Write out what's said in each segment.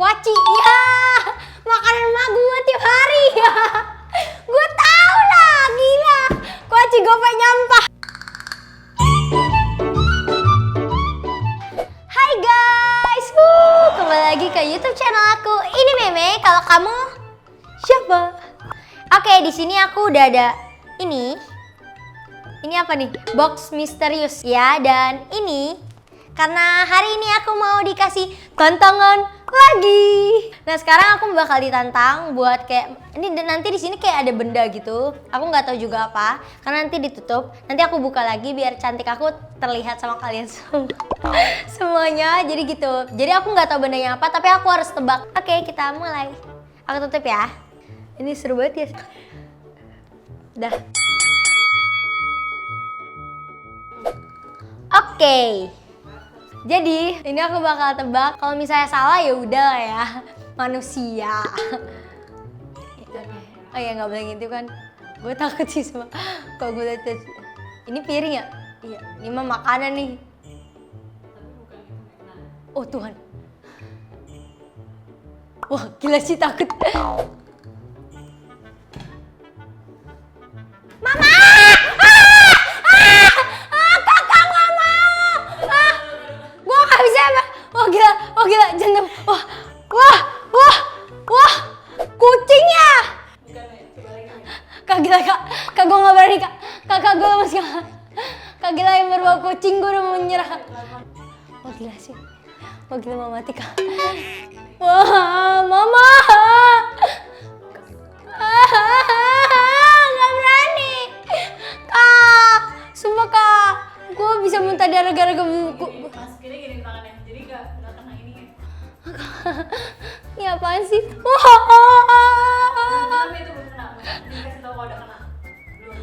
Kuaci, ya makanan emak gue tiap hari ya. Gue tau lah, gila. Kuaci gope nyampah. Hai guys, kembali lagi ke YouTube channel aku. Ini Meme. Kalau kamu siapa? Oke, di sini aku udah ada ini. Ini apa nih? Box misterius ya. Dan ini karena hari ini aku mau dikasih tantangan lagi. Nah sekarang aku bakal ditantang buat kayak ini nanti di sini kayak ada benda gitu. Aku nggak tahu juga apa karena nanti ditutup. Nanti aku buka lagi biar cantik aku terlihat sama kalian semuanya. Jadi gitu. Jadi aku nggak tahu bendanya apa tapi aku harus tebak. Oke kita mulai. Aku tutup ya. Ini seru banget ya. Dah. Oke. Jadi ini aku bakal tebak. Kalau misalnya salah ya udah ya, manusia. Oh ya nggak boleh gitu kan? Gue takut sih sama. Kalau gue lihat ini piring ya? Iya. Ini mah makanan nih. Oh Tuhan. Wah gila sih takut. Mama! Oh gila, jantung. Wah, kucing ya? Kak gila kak gue gak berani kak. Kakak gue lemes kak. Kak gila yang berbau kucing gue udah mau menyerah. Wah gila sih. Wah gila mau mati kak. Wah mama. Gak berani. Kak, sumpah kak. Gue bisa muntah darah gara-gara buku. Masukinnya gini tangannya, jadi gak kena ini ya. Ini apaan sih? Tapi itu belum kena, dikasih tau kalau udah kena. Belum.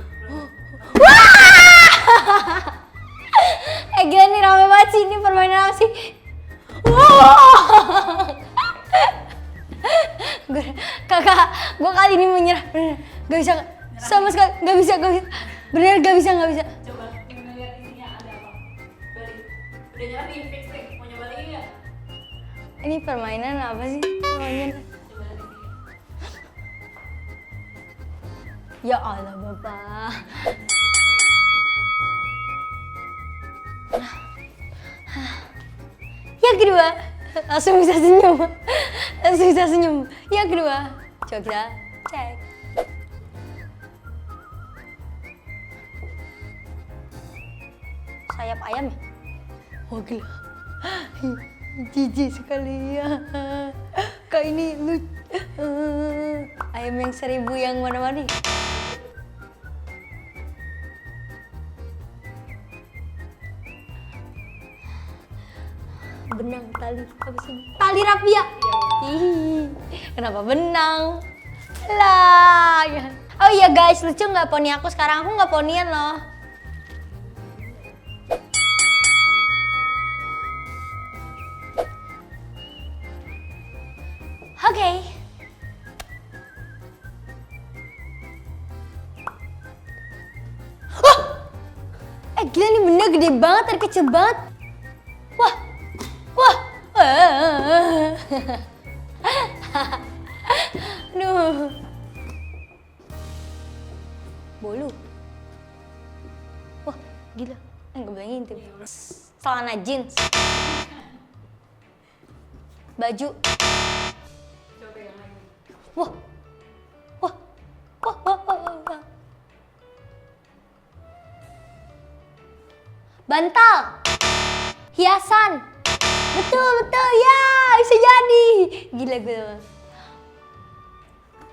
Gila nih rame banget sih, ini permainan apa sih? Kakak, gue kali ini menyerah. Gak bisa, sama sekali, gak bisa. Bener gak bisa. Coba, ngeliat isinya ada apa? Balik. Udah nyerah nih, fix nih, mau nyoba lagi gak? Ini permainan apa sih? Permainan. Coba lihat isinya. Ya Allah bapak. Yang kedua, langsung bisa senyum. Yang kedua, coba kita cek. Sayap ayam ya? Oh gila. Jijik sekali ya. Kak ini lucu. Ayam yang 1000 yang mana-mana. Benang tali apa sih? Tali rapia. Ih, kenapa benang? Lah. Ya. Oh iya guys, lucu nggak poni aku sekarang? Aku nggak ponian loh. Oke. Oh! Gila nih benda gede banget, dari kecil banget. Wah. Aduh. Bolu. Wah, gila. Nggak boleh ngintip. Celana jeans. Baju. Coba yang lain. Wah. Bantal. Hiasan. Betul ya, bisa jadi. Gila.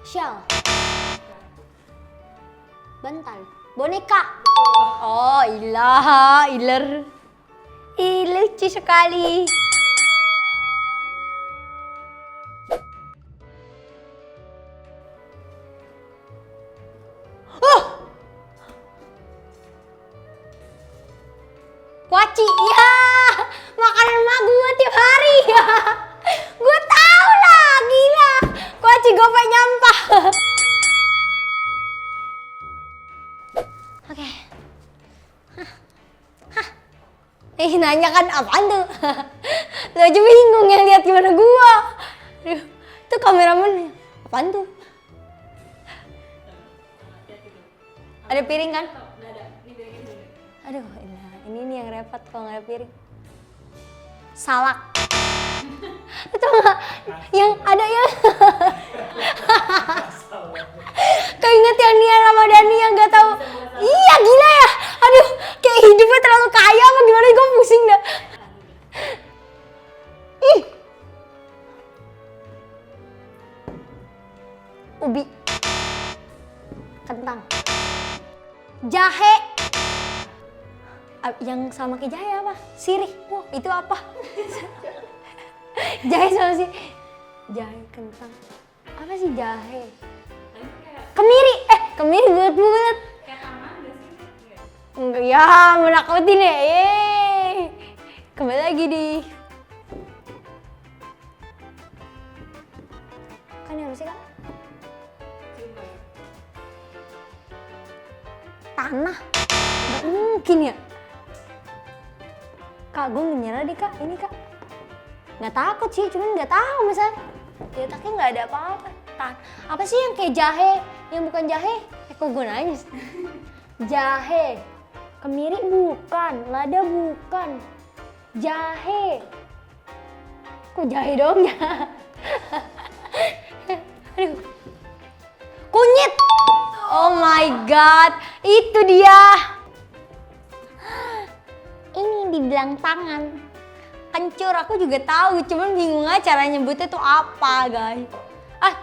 Shell. Bantal. Boneka. Oh, iler. Lucu sekali. Kuaci, ya makanan emak gue tiap hari ya. Gue tau lah, gila. Kuaci gope nyampah. Oke. Nanya kan apaan tuh? Lo aja bingung ya lihat gimana gua. Tuh kameramen. Apaan tuh? Ada piring kan? Nggak ada. Ini piringnya di sini. Aduh, ini nih yang repot kalau nggak ada piring. Salak. Itu nggak? Yang ada ya? Keinget yang Nia Ramadhani yang nggak tahu. Iya gila ya. Aduh, kayak hidupnya terlalu kaya apa gimana? Gue pusing dah. Ih. Ubi. Kentang. Jahe. Yang sama kayak jahe apa? Sirih. Wah, itu apa? Jahe sama sih. Jahe kentang. Apa sih jahe? Nah, itu kayak Kemiri. Kemiri bulat-bulat. tangan nggak sih? Nggak. Enggak ya, menakutin ya. Yeay. Kembali lagi di kan yang harusnya kan Cium nggak? tanah. Nggak mungkin ya. Kak, gue menyerah deh kak. Ini kak. Nggak takut sih, cuman nggak tahu misalnya. Di otaknya nggak ada apa-apa. Apa sih yang kayak jahe? Yang bukan jahe? Kok gue nanya sih? Jahe. Kemiri bukan. Lada bukan. Jahe. Kok jahe dong ya? Aduh. Kunyit. Oh my god. Itu dia. Ini dibilang tangan. Kencur aku juga tahu, cuman bingung aja cara nyebutnya tuh apa, guys.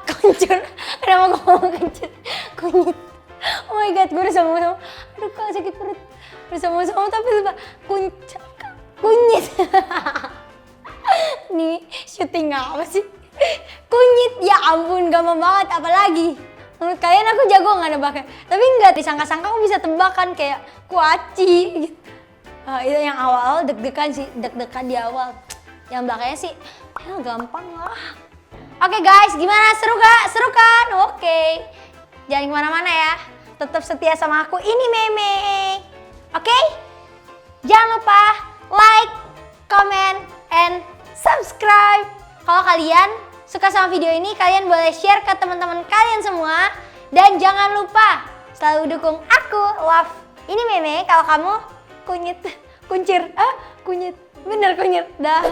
Kencur. Kenapa gue ngomong kencur? Kunyit. Oh my god, gue udah sama-sama. Aduh kak sakit perut. Udah sama-sama tapi lupa. Kunyit. Nih syuting apa sih? Kunyit, ya ampun gampang banget. Apalagi menurut kalian aku jago nggak nebaknya? Tapi nggak disangka-sangka aku bisa tebakan kayak kuaci gitu. Itu yang awal-awal deg-degan sih, deg-degan di awal. Yang belakangnya sih, ya gampang lah. Oke guys, gimana? Seru gak? Seru kan? Oke. Jangan kemana-mana ya. Tetap setia sama aku, ini Meme. Oke? Jangan lupa like, comment, and subscribe. Kalau kalian suka sama video ini, kalian boleh share ke teman-teman kalian semua. Dan jangan lupa selalu dukung aku, love. Ini Meme, kalau kamu kunyit, kuncir, kunyit, bener kunyit, dah.